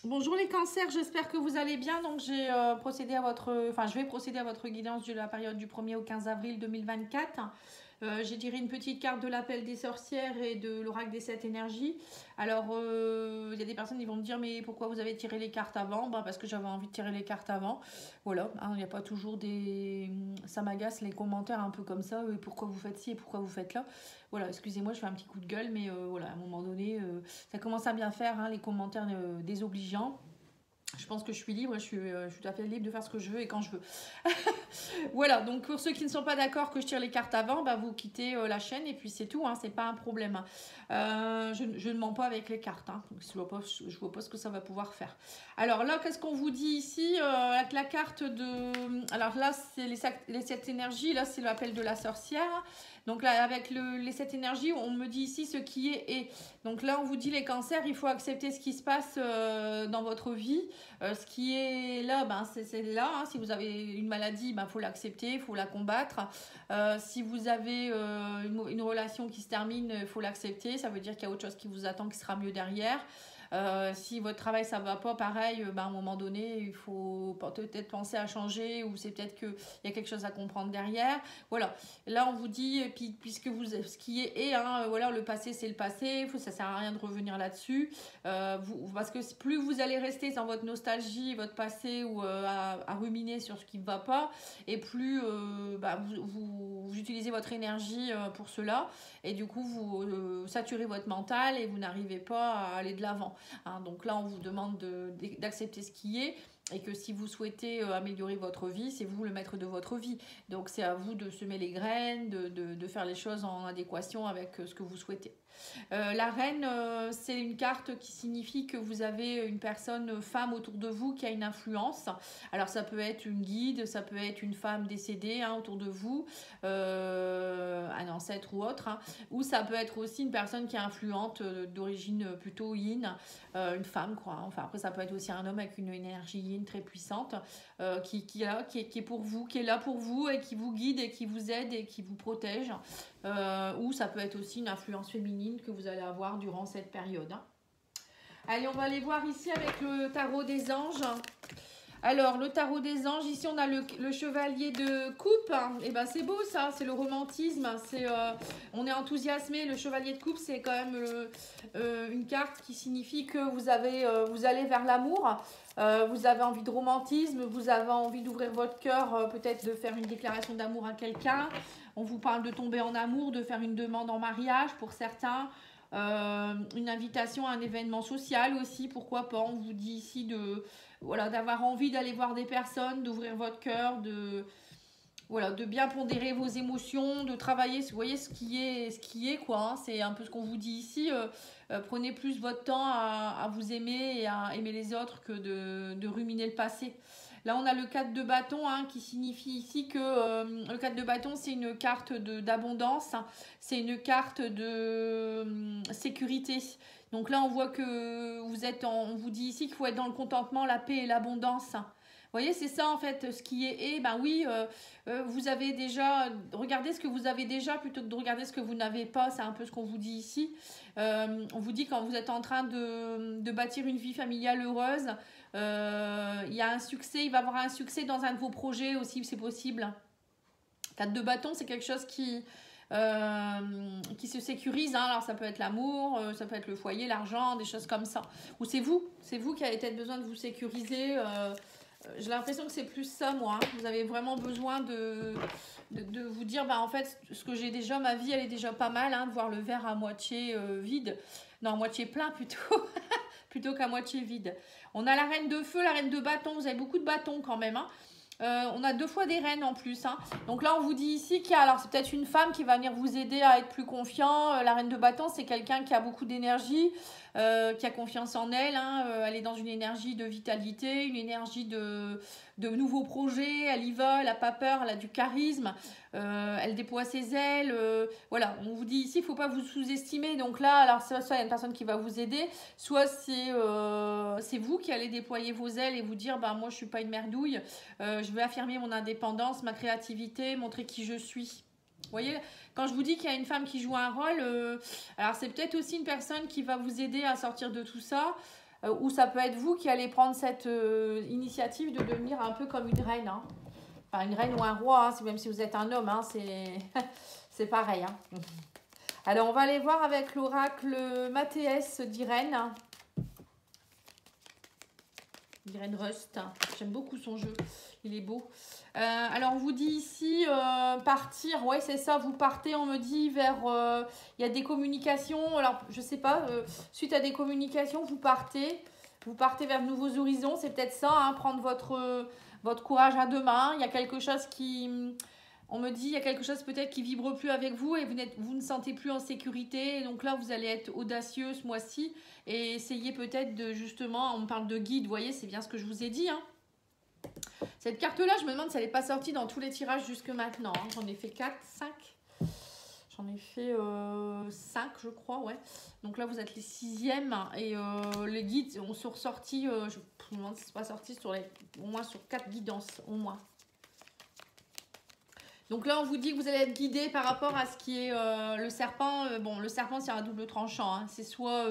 Bonjour les cancers, j'espère que vous allez bien. Donc j'ai procédé à votre, enfin je vais procéder à votre guidance de la période du 1er au 15 avril 2024. J'ai tiré une petite carte de l'appel des sorcières et de l'oracle des 7 énergies. Alors il y a des personnes qui vont me dire mais pourquoi vous avez tiré les cartes avant? Parce que j'avais envie de tirer les cartes avant. Voilà, hein, il n'y a pas toujours des... Ça m'agace les commentaires un peu comme ça. Pourquoi vous faites ci et pourquoi vous faites là? Voilà, excusez-moi, je fais un petit coup de gueule, mais voilà, à un moment donné, ça commence à bien faire, hein, les commentaires désobligeants. Je pense que je suis libre, je suis tout à fait libre de faire ce que je veux et quand je veux. Voilà, donc pour ceux qui ne sont pas d'accord que je tire les cartes avant, vous quittez la chaîne et puis c'est tout, hein, c'est pas un problème. Je ne mens pas avec les cartes, hein, donc je vois pas ce que ça va pouvoir faire. Alors là, qu'est-ce qu'on vous dit ici avec la carte de... Alors là, c'est les 7 énergies, là c'est l'appel de la sorcière. Donc là, avec les 7 énergies, on me dit ici ce qui est et. Donc là, on vous dit les cancers, il faut accepter ce qui se passe dans votre vie. Ce qui est là, c'est là. Hein. Si vous avez une maladie, faut l'accepter, il faut la combattre. Si vous avez une relation qui se termine, il faut l'accepter. Ça veut dire qu'il y a autre chose qui vous attend qui sera mieux derrière. Si votre travail ça va pas, pareil, à un moment donné, il faut peut-être penser à changer ou c'est peut-être qu'il y a quelque chose à comprendre derrière. Voilà. Là, on vous dit, et puis, puisque vous, ce qui est, hein, voilà, le passé, c'est le passé. Ça sert à rien de revenir là-dessus. Parce que plus vous allez rester dans votre nostalgie, votre passé ou à ruminer sur ce qui ne va pas, et plus vous utilisez votre énergie pour cela. Et du coup, vous saturez votre mental et vous n'arrivez pas à aller de l'avant. Hein, donc là, on vous demande d'accepter ce qui est et que si vous souhaitez améliorer votre vie, c'est vous le maître de votre vie. Donc c'est à vous de semer les graines, de faire les choses en adéquation avec ce que vous souhaitez. La reine, c'est une carte qui signifie que vous avez une personne, femme autour de vous qui a une influence. Alors ça peut être une guide, ça peut être une femme décédée autour de vous, un ancêtre ou autre, hein, ou ça peut être aussi une personne qui est influente d'origine plutôt yin, une femme quoi. Enfin après ça peut être aussi un homme avec une énergie yin très puissante qui est pour vous, qui est là pour vous et qui vous guide et qui vous aide et qui vous protège. Ou ça peut être aussi une influence féminine que vous allez avoir durant cette période. Allez, on va aller voir ici avec le tarot des anges. Alors, le tarot des anges, ici on a le chevalier de coupe. Et c'est beau ça, c'est le romantisme. On est enthousiasmé. Le chevalier de coupe, c'est quand même une carte qui signifie que vous allez vers l'amour. Vous avez envie de romantisme, vous avez envie d'ouvrir votre cœur, peut-être de faire une déclaration d'amour à quelqu'un. On vous parle de tomber en amour, de faire une demande en mariage pour certains. Une invitation à un événement social aussi, pourquoi pas. On vous dit ici d'avoir envie d'aller voir des personnes, d'ouvrir votre cœur, de bien pondérer vos émotions, de travailler, vous voyez ce qui est quoi, hein, c'est un peu ce qu'on vous dit ici. Prenez plus votre temps à vous aimer et à aimer les autres que de ruminer le passé. Là, on a le 4 de bâton qui signifie ici que le 4 de bâton, c'est une carte d'abondance, c'est une carte de sécurité. Donc là, on voit que on vous dit ici qu'il faut être dans le contentement, la paix et l'abondance. Vous voyez, c'est ça en fait, ce qui est. Oui, vous avez déjà. Regardez ce que vous avez déjà plutôt que de regarder ce que vous n'avez pas. C'est un peu ce qu'on vous dit ici. On vous dit quand vous êtes en train de bâtir une vie familiale heureuse, il y a un succès, il va y avoir un succès dans un de vos projets aussi, c'est possible. 4 de bâton, c'est quelque chose qui se sécurise, hein. Alors ça peut être l'amour, ça peut être le foyer, l'argent, des choses comme ça. Ou c'est vous qui avez peut-être besoin de vous sécuriser. J'ai l'impression que c'est plus ça, moi. Hein. Vous avez vraiment besoin de vous dire, en fait, ce que j'ai déjà, ma vie, elle est déjà pas mal, hein, de voir le verre à moitié vide. Non, à moitié plein plutôt, plutôt qu'à moitié vide. On a la reine de feu, la reine de bâton. Vous avez beaucoup de bâtons quand même, hein. On a 2 fois des reines en plus, hein. Donc là on vous dit ici qu'il y a, alors c'est peut-être une femme qui va venir vous aider à être plus confiant. La reine de bâton, c'est quelqu'un qui a beaucoup d'énergie, qui a confiance en elle, hein. Elle est dans une énergie de vitalité, une énergie de nouveaux projets. Elle y va, elle n'a pas peur, elle a du charisme, elle déploie ses ailes, voilà. On vous dit ici, il ne faut pas vous sous-estimer. Donc là, alors soit il y a une personne qui va vous aider, soit c'est vous qui allez déployer vos ailes et vous dire, moi je suis pas une merdouille, je veux affirmer mon indépendance, ma créativité, montrer qui je suis. Vous voyez, quand je vous dis qu'il y a une femme qui joue un rôle, alors c'est peut-être aussi une personne qui va vous aider à sortir de tout ça. ou ça peut être vous qui allez prendre cette initiative de devenir un peu comme une reine. Hein. Enfin, une reine ou un roi, hein, même si vous êtes un homme, hein, c'est pareil. Hein. Alors, on va aller voir avec l'oracle Mathéès d'Irène. Irène Rust. J'aime beaucoup son jeu. Il est beau. Alors, on vous dit ici, partir. Ouais, c'est ça. Vous partez, on me dit, vers... Il y a des communications. Alors, je sais pas. Suite à des communications, vous partez. Vous partez vers de nouveaux horizons. C'est peut-être ça, hein, prendre votre courage à deux mains. Il y a quelque chose qui... On me dit, il y a quelque chose peut-être qui vibre plus avec vous et vous ne sentez plus en sécurité. Et donc là, vous allez être audacieux ce mois-ci et essayer peut-être de, justement, on me parle de guide, vous voyez, c'est bien ce que je vous ai dit. Hein. Cette carte-là, je me demande si elle n'est pas sortie dans tous les tirages jusque maintenant. Hein. J'en ai fait 4, 5. J'en ai fait 5, je crois, ouais. Donc là, vous êtes les 6e et les guides ont ressorti, je me demande si ce n'est pas sorti sur au moins sur 4 guidances, au moins. Donc là, on vous dit que vous allez être guidé par rapport à ce qui est le serpent. Bon, le serpent, c'est un double tranchant. Hein. C'est soit...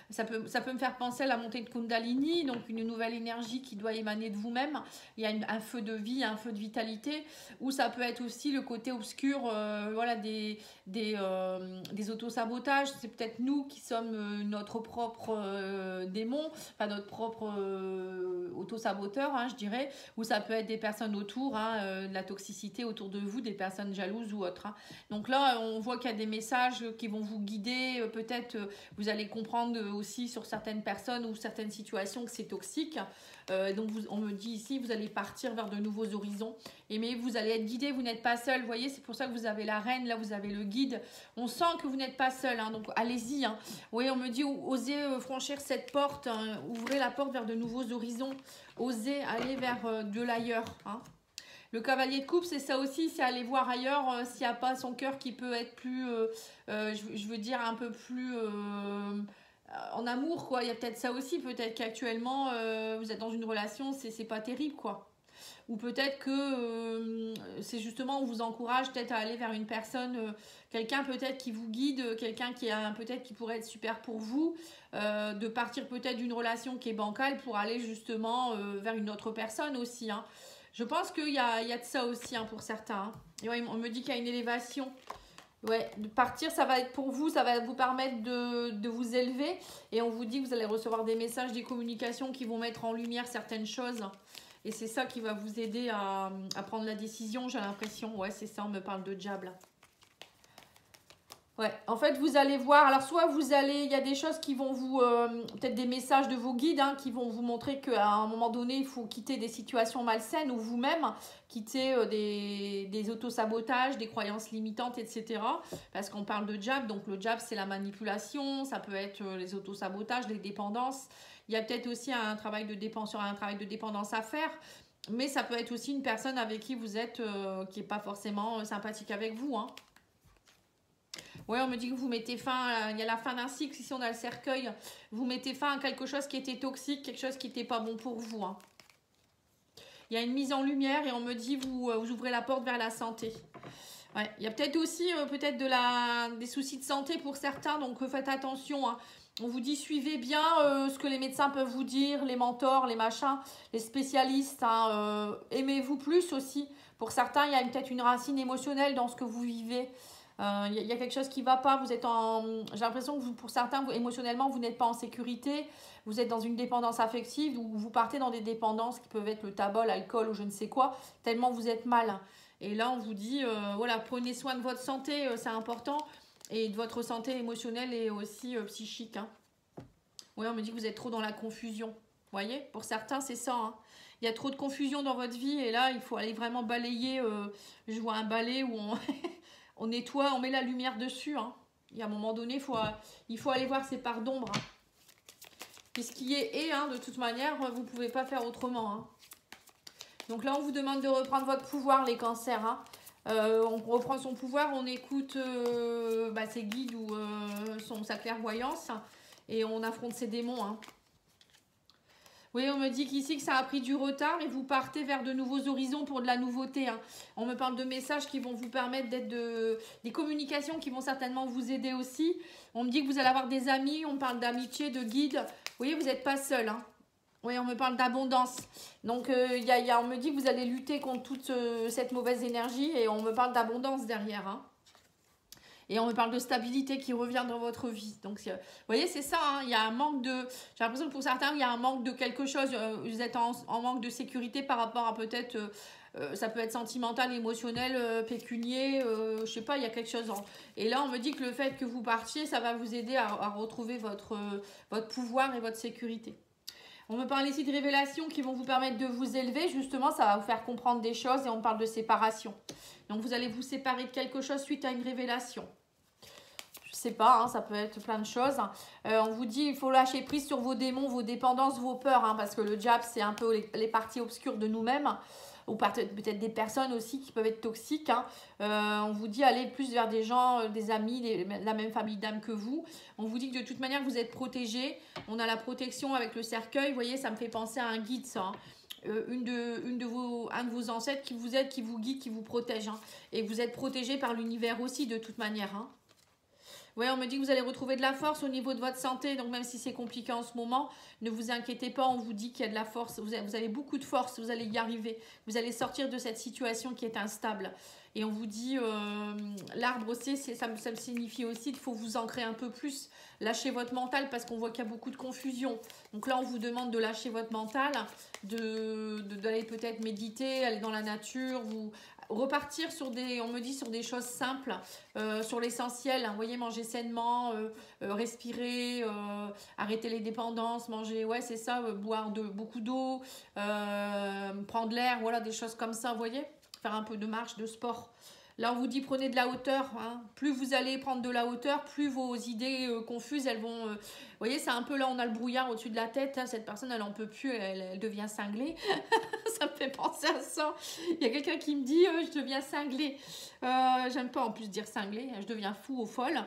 ça peut me faire penser à la montée de Kundalini, donc une nouvelle énergie qui doit émaner de vous-même. Il y a un feu de vie, un feu de vitalité. Ou ça peut être aussi le côté obscur voilà, des autosabotages. C'est peut-être nous qui sommes notre propre démon, enfin notre propre autosaboteur, hein, je dirais. Ou ça peut être des personnes autour, hein, de la toxicité autour de vous, des personnes jalouses ou autres. Hein. Donc là, on voit qu'il y a des messages qui vont vous guider. Peut-être vous allez comprendre aussi sur certaines personnes ou certaines situations que c'est toxique. Donc on me dit ici, vous allez partir vers de nouveaux horizons. Mais vous allez être guidé, vous n'êtes pas seul. Vous voyez, c'est pour ça que vous avez la reine, là vous avez le guide. On sent que vous n'êtes pas seul, hein, donc allez-y. Hein. Oui, on me dit, osez franchir cette porte, hein, ouvrez la porte vers de nouveaux horizons. Osez aller vers de l'ailleurs. Hein. Le cavalier de coupe, c'est ça aussi, c'est aller voir ailleurs s'il n'y a pas son cœur qui peut être plus, je veux dire, un peu plus en amour, quoi. Il y a peut-être ça aussi, peut-être qu'actuellement, vous êtes dans une relation, c'est pas terrible, quoi. Ou peut-être que c'est justement, on vous encourage peut-être à aller vers une personne, quelqu'un peut-être qui vous guide, quelqu'un qui peut-être qui pourrait être super pour vous, de partir peut-être d'une relation qui est bancale pour aller justement vers une autre personne aussi, hein. Je pense qu'il y a de ça aussi hein, pour certains. Hein. Et ouais, on me dit qu'il y a une élévation. Ouais, de partir, ça va être pour vous, ça va vous permettre de vous élever. Et on vous dit que vous allez recevoir des messages, des communications qui vont mettre en lumière certaines choses. Et c'est ça qui va vous aider à prendre la décision, j'ai l'impression. Ouais, c'est ça, on me parle de diable. Ouais, en fait, vous allez voir, alors soit vous allez, il y a des choses qui vont vous, peut-être des messages de vos guides, hein, qui vont vous montrer qu'à un moment donné, il faut quitter des situations malsaines ou vous-même, quitter des autosabotages, des croyances limitantes, etc. Parce qu'on parle de jab, donc le jab, c'est la manipulation, ça peut être les autosabotages, les dépendances. Il y a peut-être aussi un travail de dépendance à faire. Mais ça peut être aussi une personne avec qui vous êtes, qui n'est pas forcément sympathique avec vous, hein. Oui, on me dit que vous mettez fin, il y a la fin d'un cycle, ici on a le cercueil, vous mettez fin à quelque chose qui était toxique, quelque chose qui n'était pas bon pour vous. Hein. Il y a une mise en lumière et on me dit vous ouvrez la porte vers la santé. Ouais. Il y a peut-être aussi des soucis de santé pour certains, donc faites attention. Hein. On vous dit suivez bien ce que les médecins peuvent vous dire, les mentors, les machins, les spécialistes. Hein, aimez-vous plus aussi. Pour certains, il y a peut-être une racine émotionnelle dans ce que vous vivez. Il y a quelque chose qui ne va pas, j'ai l'impression que pour certains, émotionnellement, vous n'êtes pas en sécurité, vous êtes dans une dépendance affective ou vous partez dans des dépendances qui peuvent être le tabac, l'alcool ou je ne sais quoi, tellement vous êtes mal. Et là, on vous dit, voilà, prenez soin de votre santé, c'est important, et de votre santé émotionnelle et aussi psychique. Hein. Oui, on me dit que vous êtes trop dans la confusion. Vous voyez, pour certains, c'est ça. Hein. Il y a trop de confusion dans votre vie et là, il faut aller vraiment balayer. Je vois un balai où on... on nettoie, on met la lumière dessus. Hein. Et à un moment donné, il faut aller voir ces parts d'ombre. Hein. Et ce qui est, hein, de toute manière, vous ne pouvez pas faire autrement. Hein. Donc là, on vous demande de reprendre votre pouvoir, les cancers. Hein. On reprend son pouvoir, on écoute ses guides ou sa clairvoyance. Et on affronte ses démons. Hein. Oui, on me dit qu'ici que ça a pris du retard et vous partez vers de nouveaux horizons pour de la nouveauté. Hein. On me parle de messages qui vont vous permettre d'être des communications qui vont certainement vous aider aussi. On me dit que vous allez avoir des amis, on parle d'amitié, de guides. voyez, vous n'êtes pas seul, hein. Oui, on me parle d'abondance. Donc, on me dit que vous allez lutter contre toute cette mauvaise énergie et on me parle d'abondance derrière, hein. Et on me parle de stabilité qui revient dans votre vie. Donc, vous voyez, c'est ça, hein, il y a un manque de... J'ai l'impression que pour certains, il y a un manque de quelque chose. Vous êtes en manque de sécurité par rapport à peut-être... ça peut être sentimental, émotionnel, pécunier, je sais pas, il y a quelque chose. Et là, on me dit que le fait que vous partiez, ça va vous aider à retrouver votre pouvoir et votre sécurité. On me parle ici de révélations qui vont vous permettre de vous élever. Justement, ça va vous faire comprendre des choses et on parle de séparation. Donc, vous allez vous séparer de quelque chose suite à une révélation. Je sais pas, hein, ça peut être plein de choses. On vous dit il faut lâcher prise sur vos démons, vos dépendances, vos peurs. Hein, parce que le diable, c'est un peu les parties obscures de nous-mêmes. Ou peut-être des personnes aussi qui peuvent être toxiques. Hein. On vous dit allez plus vers des gens, des amis, la même famille d'âme que vous. On vous dit que de toute manière, vous êtes protégés. On a la protection avec le cercueil. Vous voyez, ça me fait penser à un guide, ça. Hein. Un de vos ancêtres qui vous aide, qui vous guide, qui vous protège. Hein. Et vous êtes protégés par l'univers aussi, de toute manière. Hein. Oui, on me dit que vous allez retrouver de la force au niveau de votre santé. Donc, même si c'est compliqué en ce moment, ne vous inquiétez pas. On vous dit qu'il y a de la force. Vous avez beaucoup de force. Vous allez y arriver. Vous allez sortir de cette situation qui est instable. Et on vous dit, l'arbre aussi, ça me signifie aussi qu'il faut vous ancrer un peu plus. Lâchez votre mental parce qu'on voit qu'il y a beaucoup de confusion. Donc là, on vous demande de lâcher votre mental, d'aller peut-être méditer, aller dans la nature, repartir sur on me dit sur des choses simples, sur l'essentiel. Hein, vous voyez, manger sainement, respirer, arrêter les dépendances, manger, ouais, c'est ça, boire beaucoup d'eau, prendre l'air, voilà, des choses comme ça, vous voyez. Faire un peu de marche, de sport. Là, on vous dit prenez de la hauteur. Hein. Plus vous allez prendre de la hauteur, plus vos idées confuses, elles vont... vous voyez, c'est un peu là, on a le brouillard au-dessus de la tête. Hein. Cette personne, elle n'en peut plus, elle devient cinglée. Ça me fait penser à ça. Il y a quelqu'un qui me dit je deviens cinglée. J'aime pas en plus dire cinglée. Je deviens fou ou folle.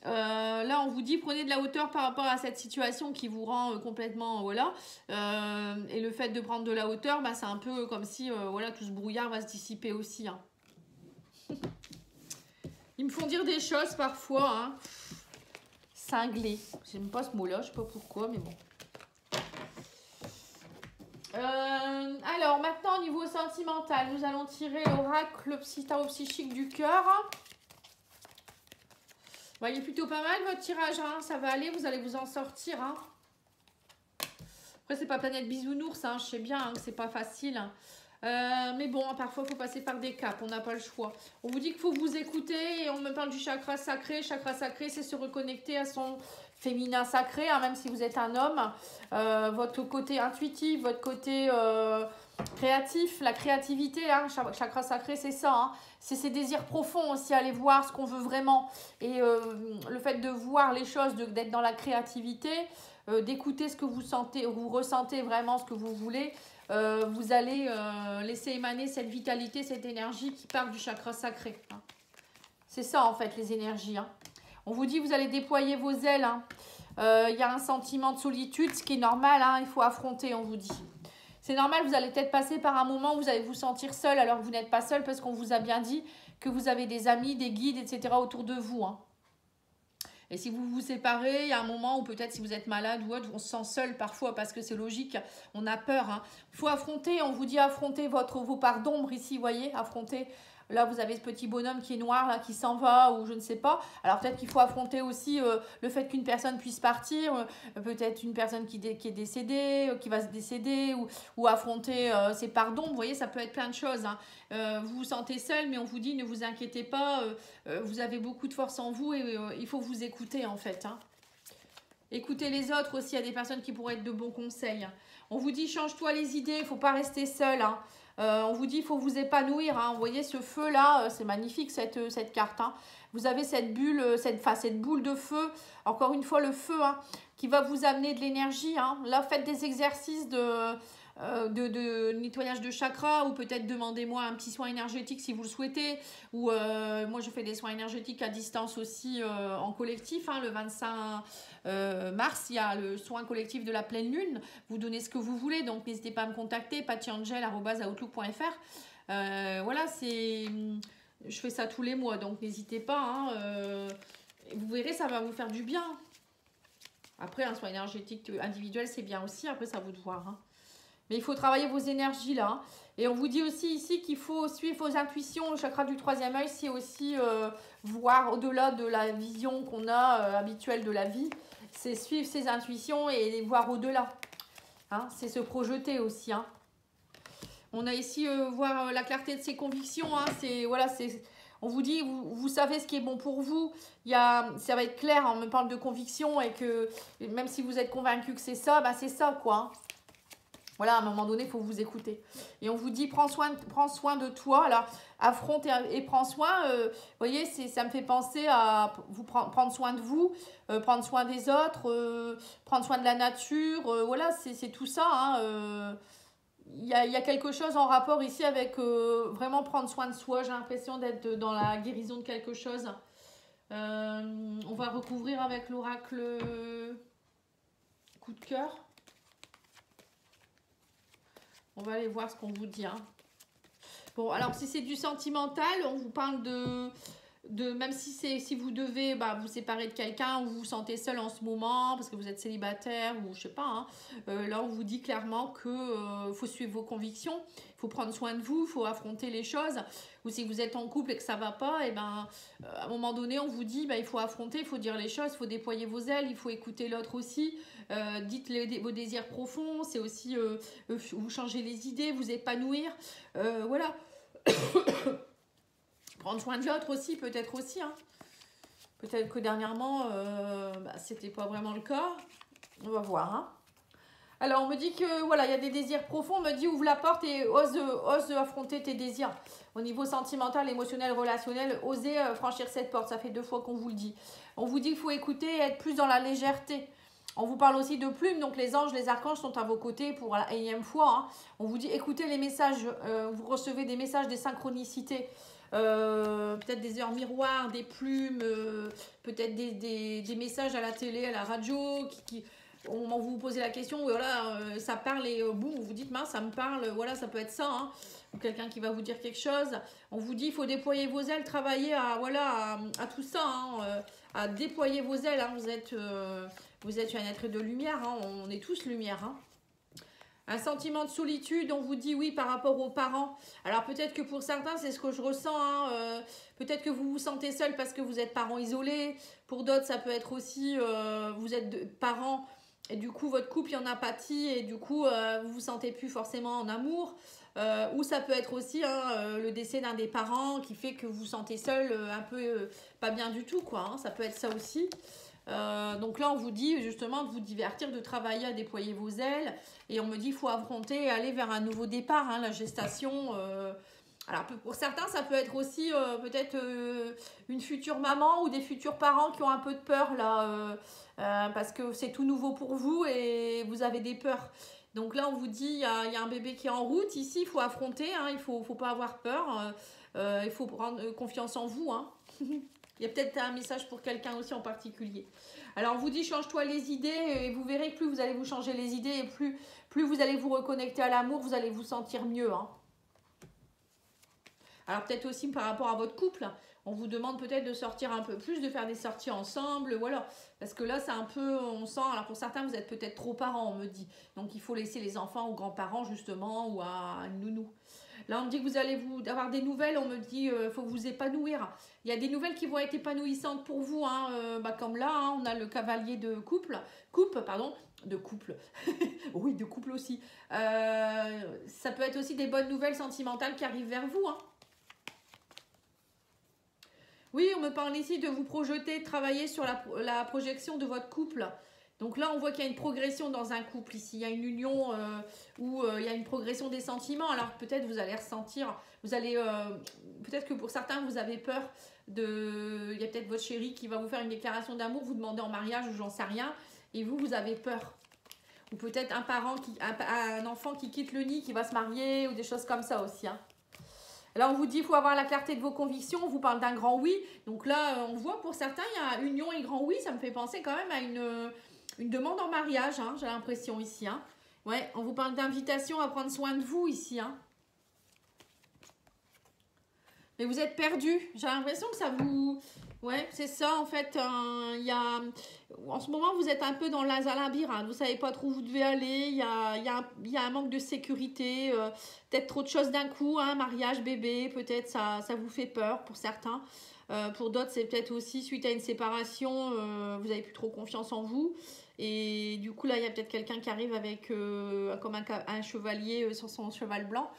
Là, on vous dit prenez de la hauteur par rapport à cette situation qui vous rend complètement, voilà. Et le fait de prendre de la hauteur, bah, c'est un peu comme si, voilà, tout ce brouillard va se dissiper aussi. Hein. Ils me font dire des choses parfois, hein. Cinglé. J'aime pas ce mot-là, je sais pas pourquoi, mais bon. Alors, maintenant, au niveau sentimental, nous allons tirer l'oracle psychique du cœur. Bah, il est plutôt pas mal votre tirage, hein. Ça va aller, vous allez vous en sortir. Hein. Après, c'est pas planète bisounours, hein. Je sais bien hein, que c'est pas facile. Mais bon, parfois, il faut passer par des caps, on n'a pas le choix. On vous dit qu'il faut vous écouter et on me parle du chakra sacré. Chakra sacré, c'est se reconnecter à son féminin sacré, hein, même si vous êtes un homme. Votre côté intuitif, votre côté créatif, la créativité, hein, chakra sacré, c'est ça. Hein. C'est ces désirs profonds aussi, aller voir ce qu'on veut vraiment. Et le fait de voir les choses, d'être dans la créativité, d'écouter ce que vous sentez, vous ressentez vraiment ce que vous voulez. Vous allez laisser émaner cette vitalité, cette énergie qui part du chakra sacré. Hein. C'est ça en fait les énergies. Hein. On vous dit vous allez déployer vos ailes. Hein. Y a un sentiment de solitude, ce qui est normal. Hein. Il faut affronter, on vous dit. C'est normal, vous allez peut-être passer par un moment où vous allez vous sentir seul alors que vous n'êtes pas seul parce qu'on vous a bien dit que vous avez des amis, des guides, etc. autour de vous. Hein. Et si vous vous séparez, il y a un moment où peut-être si vous êtes malade ou autre, on se sent seul parfois parce que c'est logique, on a peur. Hein. Il faut affronter, on vous dit affronter vos parts d'ombre ici, vous voyez, affronter. Là, vous avez ce petit bonhomme qui est noir, là, qui s'en va, ou je ne sais pas. Alors, peut-être qu'il faut affronter aussi le fait qu'une personne puisse partir, peut-être une personne qui est décédée, qui va se décéder, ou affronter ses parts d'ombre. Vous voyez, ça peut être plein de choses. Hein. Vous vous sentez seul, mais on vous dit, ne vous inquiétez pas, vous avez beaucoup de force en vous et il faut vous écouter, en fait. Hein. Écoutez les autres aussi, il y a des personnes qui pourraient être de bons conseils. On vous dit, change-toi les idées, il ne faut pas rester seul. Hein. On vous dit il faut vous épanouir. Hein. Vous voyez ce feu là, c'est magnifique cette carte. Hein. Vous avez cette bulle, cette boule de feu. Encore une fois le feu hein, qui va vous amener de l'énergie. Hein. Là faites des exercices de nettoyage de chakras ou peut-être demandez-moi un petit soin énergétique si vous le souhaitez. Ou moi je fais des soins énergétiques à distance aussi en collectif. Hein, le 25 mars, il y a le soin collectif de la pleine lune. Vous donnez ce que vous voulez, donc n'hésitez pas à me contacter, pattyangel@outlook.fr. Voilà, je fais ça tous les mois, donc n'hésitez pas. Hein, vous verrez, ça va vous faire du bien. Après, un soin énergétique individuel, c'est bien aussi. Après, ça à vous de voir. Hein. Mais il faut travailler vos énergies là. Et on vous dit aussi ici qu'il faut suivre vos intuitions. Le chakra du troisième œil, c'est aussi voir au-delà de la vision qu'on a habituelle de la vie. C'est suivre ses intuitions et voir au-delà. Hein, c'est se projeter aussi. Hein. On a ici voir la clarté de ses convictions. Hein, voilà, on vous dit, vous savez ce qui est bon pour vous. Ça va être clair. On me parle de conviction et que même si vous êtes convaincu que c'est ça, bah c'est ça quoi. Hein. Voilà, à un moment donné, il faut vous écouter. Et on vous dit, prends soin de toi. Alors, affronte et prends soin. Vous voyez, ça me fait penser à prendre soin de vous, prendre soin des autres, prendre soin de la nature. Voilà, c'est tout ça. Hein, il y a quelque chose en rapport ici avec vraiment prendre soin de soi. J'ai l'impression d'être dans la guérison de quelque chose. On va recouvrir avec l'oracle coup de cœur. On va aller voir ce qu'on vous dit. Hein. Bon, alors si c'est du sentimental, on vous parle de même si vous devez vous séparer de quelqu'un ou vous vous sentez seul en ce moment parce que vous êtes célibataire ou je sais pas. Hein, là, on vous dit clairement que faut suivre vos convictions, il faut prendre soin de vous, il faut affronter les choses. Ou si vous êtes en couple et que ça va pas, et à un moment donné, on vous dit il faut affronter, il faut dire les choses, il faut déployer vos ailes, il faut écouter l'autre aussi. Dites vos désirs profonds, c'est aussi vous changer les idées, vous épanouir. Voilà. Prendre soin de l'autre aussi, peut-être aussi. Hein. Peut-être que dernièrement, c'était pas vraiment le cas. On va voir. Hein. Alors, on me dit que voilà, il y a des désirs profonds. On me dit ouvre la porte et ose affronter tes désirs. Au niveau sentimental, émotionnel, relationnel, osez franchir cette porte. Ça fait 2 fois qu'on vous le dit. On vous dit qu'il faut écouter et être plus dans la légèreté. On vous parle aussi de plumes, donc les anges, les archanges sont à vos côtés pour la énième fois. Hein. On vous dit écoutez les messages, vous recevez des messages, des synchronicités, peut-être des heures miroirs, des plumes, peut-être des messages à la télé, à la radio, on vous posez la question, voilà, ça parle et boum, vous dites mince, ça me parle, voilà, ça peut être ça. Hein. Ou quelqu'un qui va vous dire quelque chose. On vous dit il faut déployer vos ailes, travailler à tout ça, hein, à déployer vos ailes. Hein. Vous êtes un être de lumière, hein. On est tous lumière. Hein. Un sentiment de solitude, on vous dit oui par rapport aux parents. Alors peut-être que pour certains, c'est ce que je ressens. Hein. Peut-être que vous vous sentez seul parce que vous êtes parents isolés. Pour d'autres, ça peut être aussi, vous êtes parents et du coup, votre couple, il y en a pâti et du coup, vous vous sentez plus forcément en amour. Ou ça peut être aussi le décès d'un des parents qui fait que vous vous sentez seul, un peu pas bien du tout. Quoi, hein. Ça peut être ça aussi. Donc là on vous dit justement de vous divertir, de travailler à déployer vos ailes et on me dit il faut affronter et aller vers un nouveau départ, hein, la gestation. Alors pour certains ça peut être aussi peut-être une future maman ou des futurs parents qui ont un peu de peur là parce que c'est tout nouveau pour vous et vous avez des peurs. Donc là on vous dit il y a un bébé qui est en route ici, il faut affronter, hein, il faut pas avoir peur, il faut prendre confiance en vous. Hein. Il y a peut-être un message pour quelqu'un aussi en particulier. Alors, on vous dit, change-toi les idées et vous verrez que plus vous allez vous changer les idées et plus vous allez vous reconnecter à l'amour, vous allez vous sentir mieux. Hein. Alors, peut-être aussi par rapport à votre couple, on vous demande peut-être de sortir un peu plus, de faire des sorties ensemble, voilà. Parce que là, c'est un peu, on sent, alors pour certains, vous êtes peut-être trop parents, on me dit. Donc, il faut laisser les enfants aux grands-parents, justement, ou à une nounou. Là, on me dit que vous allez avoir des nouvelles. On me dit faut vous épanouir. Il y a des nouvelles qui vont être épanouissantes pour vous. Hein, comme là, hein, on a le cavalier de de couple. Oui, de couple aussi. Ça peut être aussi des bonnes nouvelles sentimentales qui arrivent vers vous. Hein. Oui, on me parle ici de vous projeter, de travailler sur la projection de votre couple. Donc là, on voit qu'il y a une progression dans un couple ici. Il y a une union où il y a une progression des sentiments. Alors peut-être vous allez ressentir, peut-être que pour certains, vous avez peur il y a peut-être votre chéri qui va vous faire une déclaration d'amour, vous demander en mariage ou j'en sais rien. Et vous avez peur. Ou peut-être un enfant qui quitte le nid, qui va se marier ou des choses comme ça aussi. Hein. Là, on vous dit qu'il faut avoir la clarté de vos convictions. On vous parle d'un grand oui. Donc là, on voit pour certains, il y a union et grand oui. Ça me fait penser quand même à une demande en mariage, hein, j'ai l'impression ici. Hein. Ouais, on vous parle d'invitation à prendre soin de vous ici. Hein. Mais vous êtes perdu. J'ai l'impression que ça vous... Ouais, c'est ça en fait. En ce moment, vous êtes un peu dans un labyrinthe. Vous savez pas trop où vous devez aller. Il y a un manque de sécurité. Peut-être trop de choses d'un coup. Hein, mariage, bébé, peut-être ça vous fait peur pour certains. Pour d'autres, c'est peut-être aussi suite à une séparation. Vous avez plus trop confiance en vous. Et du coup, là, il y a peut-être quelqu'un qui arrive avec comme un chevalier sur son cheval blanc.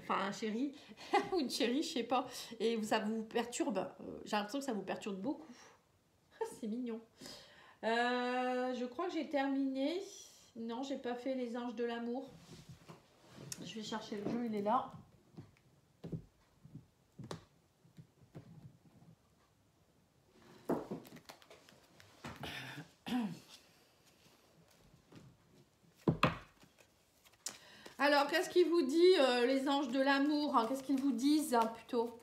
Enfin, un chéri ou une chérie, je sais pas. Et ça vous perturbe. J'ai l'impression que ça vous perturbe beaucoup. Ah, c'est mignon. Je crois que j'ai terminé. Non, j'ai pas fait les anges de l'amour. Je vais chercher le jeu, il est là. Alors, qu'est-ce qu'il vous dit, les anges de l'amour, hein? Qu'est-ce qu'ils vous disent, hein, plutôt?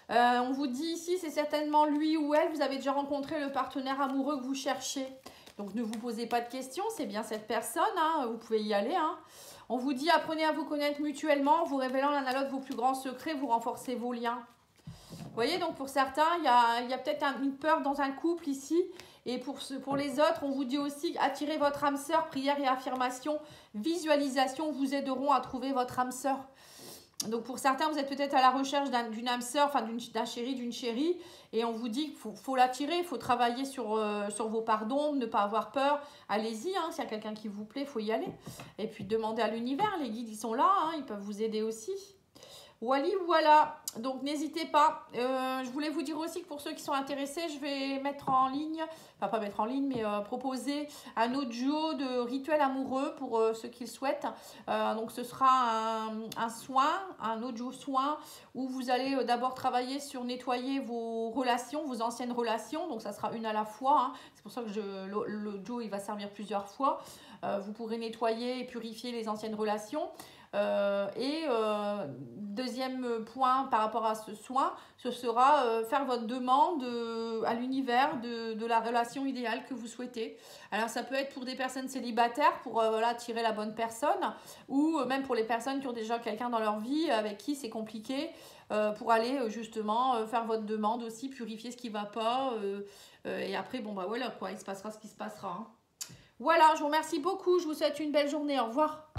On vous dit ici, c'est certainement lui ou elle. Vous avez déjà rencontré le partenaire amoureux que vous cherchez. Donc, ne vous posez pas de questions. C'est bien cette personne. Hein, vous pouvez y aller. Hein. On vous dit, apprenez à vous connaître mutuellement. Vous révélant l'un à l'autre vos plus grands secrets. Vous renforcez vos liens. Vous voyez, donc pour certains, il y a peut-être une peur dans un couple ici. Et pour les autres, on vous dit aussi, attirez votre âme sœur. Prière et affirmation, visualisation vous aideront à trouver votre âme sœur. Donc pour certains, vous êtes peut-être à la recherche d'une âme sœur, enfin d'un chéri, d'une chérie, et on vous dit qu'il faut l'attirer, il faut travailler sur vos pardons, ne pas avoir peur. Allez-y, hein, s'il y a quelqu'un qui vous plaît, il faut y aller. Et puis demandez à l'univers, les guides, ils sont là, hein, ils peuvent vous aider aussi. Voilà, donc n'hésitez pas. Je voulais vous dire aussi que pour ceux qui sont intéressés, je vais mettre en ligne, enfin pas mettre en ligne, mais proposer un audio de rituel amoureux pour ceux qui le souhaitent. Donc ce sera un audio soin où vous allez d'abord travailler sur nettoyer vos relations, vos anciennes relations. Donc ça sera une à la fois. Hein. C'est pour ça que l'audio il va servir plusieurs fois. Vous pourrez nettoyer et purifier les anciennes relations. Deuxième point par rapport à ce soin, ce sera faire votre demande à l'univers de la relation idéale que vous souhaitez. Alors ça peut être pour des personnes célibataires pour attirer la bonne personne, ou même pour les personnes qui ont déjà quelqu'un dans leur vie avec qui c'est compliqué, pour aller justement faire votre demande aussi, purifier ce qui ne va pas, et après bon bah voilà quoi, il se passera ce qui se passera. Hein. Voilà, je vous remercie beaucoup, je vous souhaite une belle journée, au revoir.